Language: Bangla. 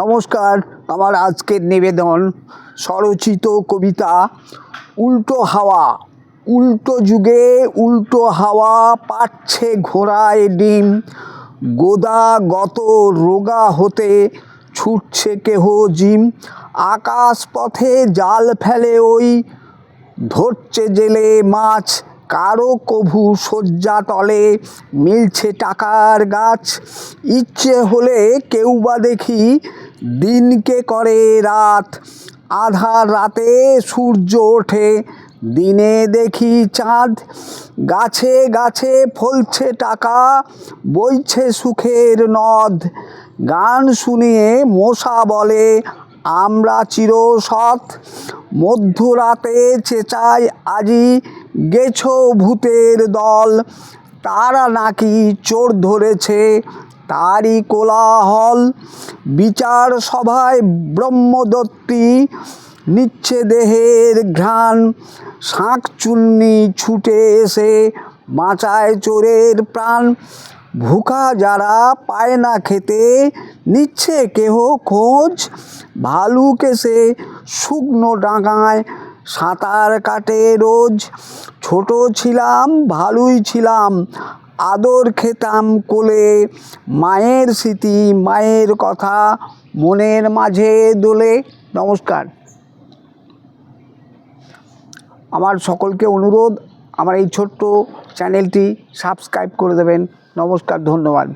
নমস্কার। আমার আজকের নিবেদন স্বরচিত কবিতা উল্টো হাওয়া। উল্টো যুগে উল্টো হাওয়া পাচ্ছে ঘোড়ায় ডিম, গোদা গত রোগা হতে ছুটছে কেহ জিম। আকাশ পথে জাল ফেলে ওই ধরছে জেলে মাছ, কারো কভু শয্যা তলে মিলছে টাকার গাছ। ইচ্ছে হলে কেউ বা দেখি দিনকে করে রাত, আধার রাতে সূর্য ওঠে দিনে দেখি চাঁদ। গাছে গাছে ফলছে টাকা বইছে সুখের নদ, গান শুনিয়ে মশা বলে আমরা চিরসৎ। মধ্যরাতে চেঁচায় আজি গেছো ভূতের দল, তারা নাকি চোর ধরেছে তারই কোলাহল। বিচার সভায় ব্রহ্মদত্তি নিচ্ছে দেহের ঘ্রাণ, শাঁকচুন্নি ছুটে এসে বাঁচায় চোরের প্রাণ। ভুখা যারা পায় না খেতে নিচ্ছে কেহ খোঁজ, ভালুক এসে শুকনো ডাঙায় সাঁতার কাটে রোজ। ছোট ছিলাম ভালোই ছিলাম আদর খেতাম কোলে, মায়ের স্মৃতি মায়ের কথা মনের মাঝে দোলে। নমস্কার। আমার সকলকে অনুরোধ, আমার এই ছোট্ট চ্যানেলটি সাবস্ক্রাইব করে দেবেন। নমস্কার, ধন্যবাদ।